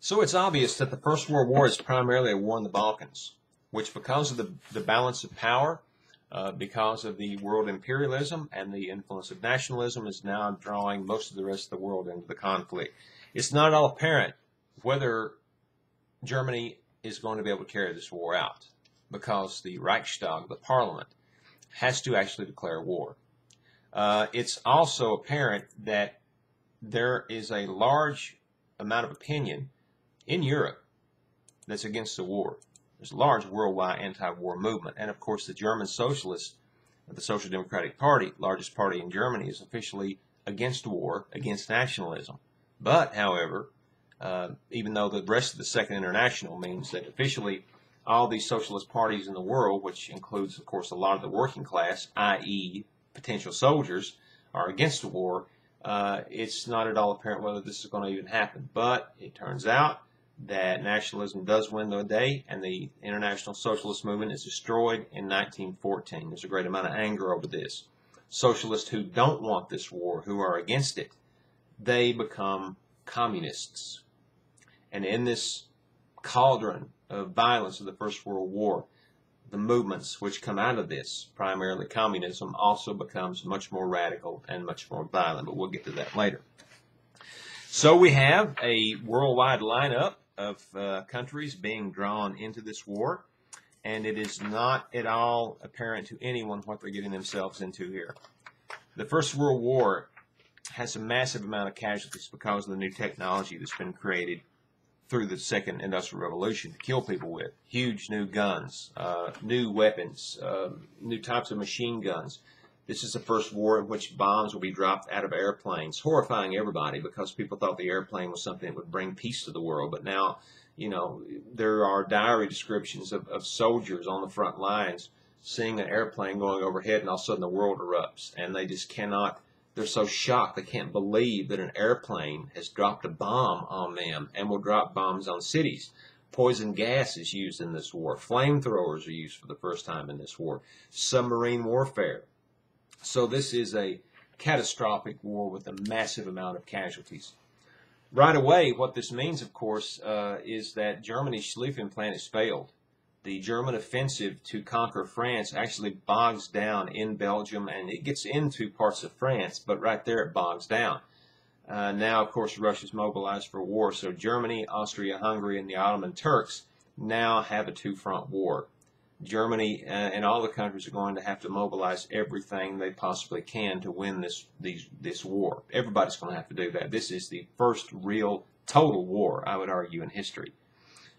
So it's obvious that the First World War is primarily a war in the Balkans, which because of the balance of power, because of the world imperialism and the influence of nationalism, is now drawing most of the rest of the world into the conflict. It's not at all apparent whether Germany is going to be able to carry this war out, because the Reichstag, the parliament, has to actually declare war. It's also apparent that there is a large amount of opinion in Europe that's against the war. There's a large worldwide anti-war movement. And of course, the German socialists, the Social Democratic Party, largest party in Germany, is officially against war, against nationalism. But, however, even though the rest of the Second International means that officially all these socialist parties in the world, which includes, of course, a lot of the working class, i.e. potential soldiers, are against the war, it's not at all apparent whether this is going to even happen. But it turns out that nationalism does win the day, and the international socialist movement is destroyed in 1914. There's a great amount of anger over this. Socialists who don't want this war, who are against it, they become communists. And in this cauldron of violence of the First World War, the movements which come out of this, primarily communism, also becomes much more radical and much more violent, but we'll get to that later. So we have a worldwide lineup of countries being drawn into this war, and it is not at all apparent to anyone what they're getting themselves into here. The First World War has a massive amount of casualties because of the new technology that's been created through the Second Industrial Revolution to kill people with. Huge new guns, new weapons, new types of machine guns. This is the first war in which bombs will be dropped out of airplanes, horrifying everybody because people thought the airplane was something that would bring peace to the world. But now, you know, there are diary descriptions of soldiers on the front lines seeing an airplane going overhead, and all of a sudden the world erupts, and they just cannot. They're so shocked they can't believe that an airplane has dropped a bomb on them and will drop bombs on cities. Poison gas is used in this war. Flamethrowers are used for the first time in this war. Submarine warfare. So this is a catastrophic war with a massive amount of casualties. Right away, what this means, of course, is that Germany's Schlieffen plan has failed. The German offensive to conquer France actually bogs down in Belgium, and it gets into parts of France, but right there it bogs down. Now, of course, Russia's mobilized for war, so Germany, Austria-Hungary, and the Ottoman Turks now have a two-front war. Germany and all the countries are going to have to mobilize everything they possibly can to win this war. Everybody's going to have to do that. This is the first real total war, I would argue, in history.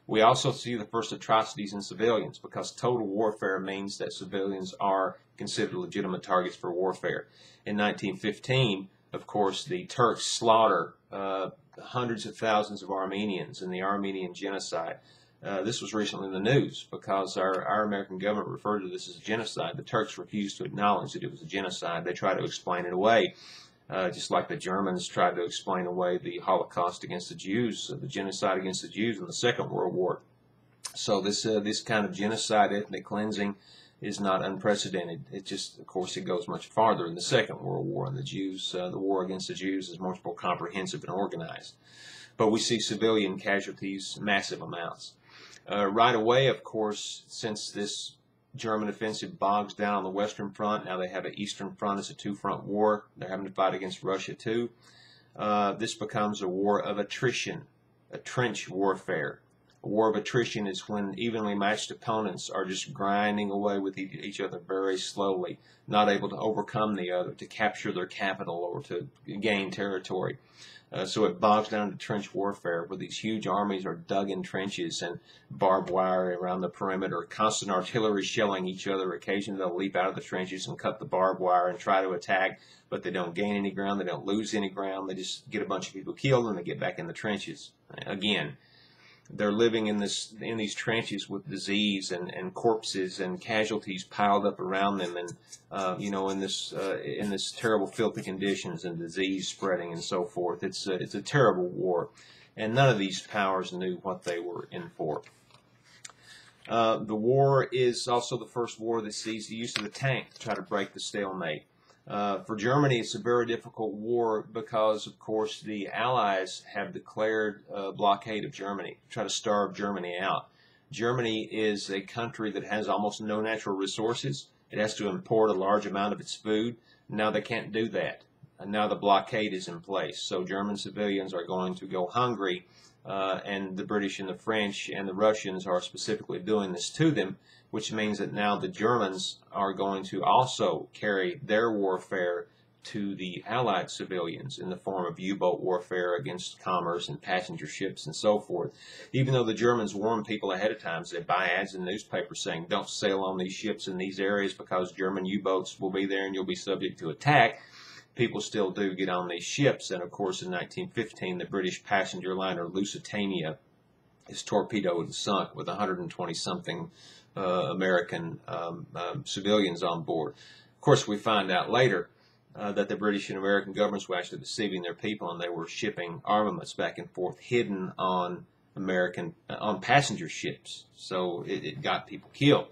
We also see the first atrocities in civilians, because total warfare means that civilians are considered legitimate targets for warfare. In 1915, of course, the Turks slaughter hundreds of thousands of Armenians in the Armenian genocide. This was recently in the news because our American government referred to this as a genocide. The Turks refused to acknowledge that it was a genocide. They tried to explain it away. Just like the Germans tried to explain away the Holocaust against the Jews, the genocide against the Jews in the Second World War. So this kind of genocide, ethnic cleansing, is not unprecedented. It just, of course, it goes much farther in the Second World War, and the war against the Jews is much more comprehensive and organized. But we see civilian casualties, massive amounts. Right away, of course, since this German offensive bogs down on the Western Front, now they have an Eastern Front. It's a two-front war. They're having to fight against Russia, too. This becomes a war of attrition, a trench warfare. A war of attrition is when evenly matched opponents are just grinding away with each other very slowly, not able to overcome the other, to capture their capital or to gain territory. So it bogs down to trench warfare, where these huge armies are dug in trenches and barbed wire around the perimeter, constant artillery shelling each other. Occasionally they'll leap out of the trenches and cut the barbed wire and try to attack, but they don't gain any ground, they don't lose any ground, they just get a bunch of people killed and they get back in the trenches. Again, they're living in these trenches with disease and corpses and casualties piled up around them, and you know, in this terrible, filthy conditions and disease spreading and so forth. It's a terrible war, and none of these powers knew what they were in for. The war is also the first war that sees the use of the tank to try to break the stalemate. For Germany, it's a very difficult war because, of course, the Allies have declared a blockade of Germany, try to starve Germany out. Germany is a country that has almost no natural resources. It has to import a large amount of its food. Now they can't do that. And now the blockade is in place. So German civilians are going to go hungry, and the British and the French and the Russians are specifically doing this to them, which means that now the Germans are going to also carry their warfare to the Allied civilians in the form of U-boat warfare against commerce and passenger ships and so forth. Even though the Germans warn people ahead of time, so they buy ads in the newspapers saying don't sail on these ships in these areas because German U-boats will be there and you'll be subject to attack, people still do get on these ships. And of course in 1915 the British passenger liner Lusitania is torpedoed and sunk with 120-something American civilians on board. Of course, we find out later that the British and American governments were actually deceiving their people, and they were shipping armaments back and forth hidden on on passenger ships. So it got people killed.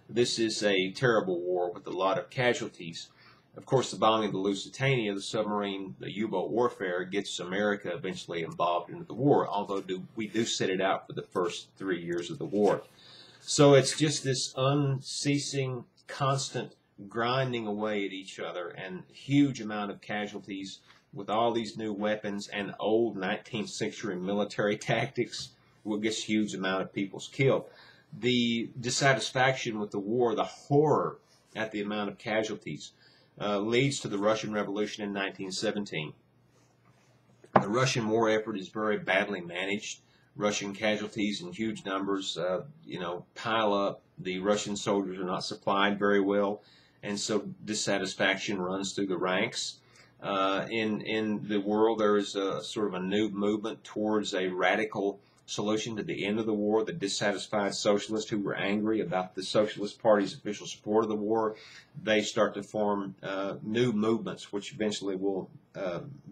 This is a terrible war with a lot of casualties. Of course, the bombing of the Lusitania, the U-boat warfare, gets America eventually involved into the war, although we do sit it out for the first 3 years of the war. So it's just this unceasing, constant grinding away at each other and huge amount of casualties with all these new weapons and old 19th century military tactics, what gets huge amount of people killed. The dissatisfaction with the war, the horror at the amount of casualties, leads to the Russian Revolution in 1917. The Russian war effort is very badly managed. Russian casualties in huge numbers, pile up. The Russian soldiers are not supplied very well, and so dissatisfaction runs through the ranks. In the world, there is a sort of a new movement towards a radical solution to the end of the war. The dissatisfied socialists who were angry about the Socialist Party's official support of the war, they start to form new movements, which eventually will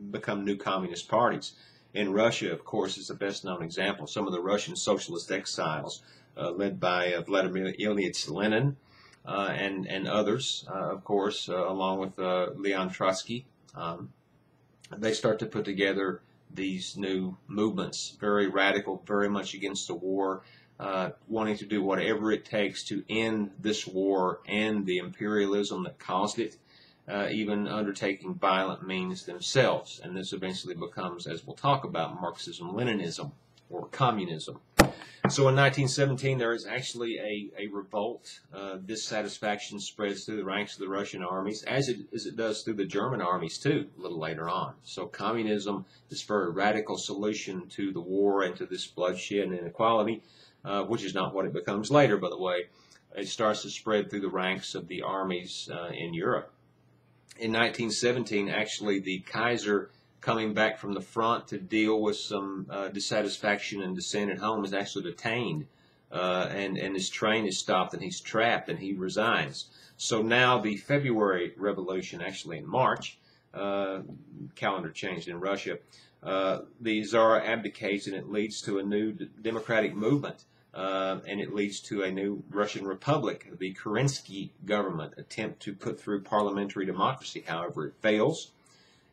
become new communist parties. In Russia, of course, is the best-known example. Some of the Russian socialist exiles, led by Vladimir Ilyich Lenin and others, of course, along with Leon Trotsky, they start to put together these new movements, very radical, very much against the war, wanting to do whatever it takes to end this war and the imperialism that caused it, even undertaking violent means themselves. And this eventually becomes, as we'll talk about, Marxism-Leninism, or communism. So in 1917, there is actually a revolt. Dissatisfaction spreads through the ranks of the Russian armies, as it does through the German armies, too, a little later on. So communism, this very radical solution to the war and to this bloodshed and inequality, which is not what it becomes later, by the way, it starts to spread through the ranks of the armies in Europe. In 1917, actually, the Kaiser, coming back from the front to deal with some dissatisfaction and dissent at home, is actually detained, and his train is stopped, and he's trapped, and he resigns. So now the February Revolution, actually in March, calendar changed in Russia, the Tsar abdicates, and it leads to a new democratic movement, and it leads to a new Russian Republic. The Kerensky government attempt to put through parliamentary democracy, however, it fails.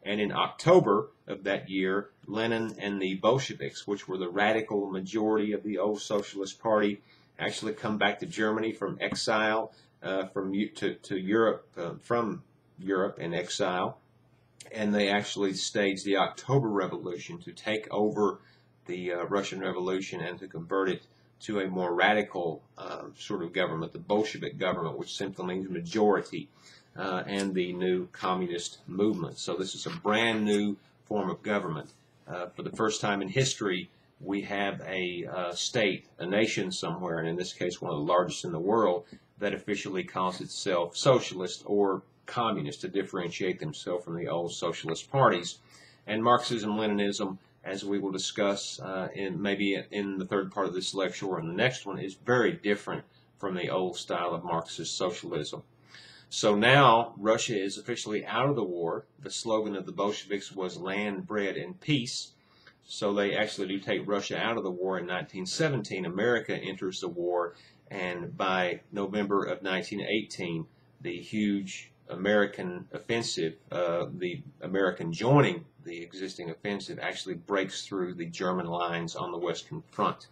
And in October of that year, Lenin and the Bolsheviks, which were the radical majority of the old Socialist Party, actually come back to Germany from exile, to Europe, from Europe in exile, and they actually staged the October Revolution to take over the Russian Revolution and to convert it to a more radical sort of government, the Bolshevik government, which simply means majority. And the new communist movement. So this is a brand new form of government. For the first time in history, we have a state, a nation somewhere, and in this case one of the largest in the world, that officially calls itself socialist or communist to differentiate themselves from the old socialist parties. And Marxism-Leninism, as we will discuss maybe in the third part of this lecture or in the next one, is very different from the old style of Marxist socialism. So now Russia is officially out of the war. The slogan of the Bolsheviks was land, bread, and peace. So they actually do take Russia out of the war in 1917. America enters the war, and by November of 1918, the huge American offensive, the American joining the existing offensive, actually breaks through the German lines on the Western Front.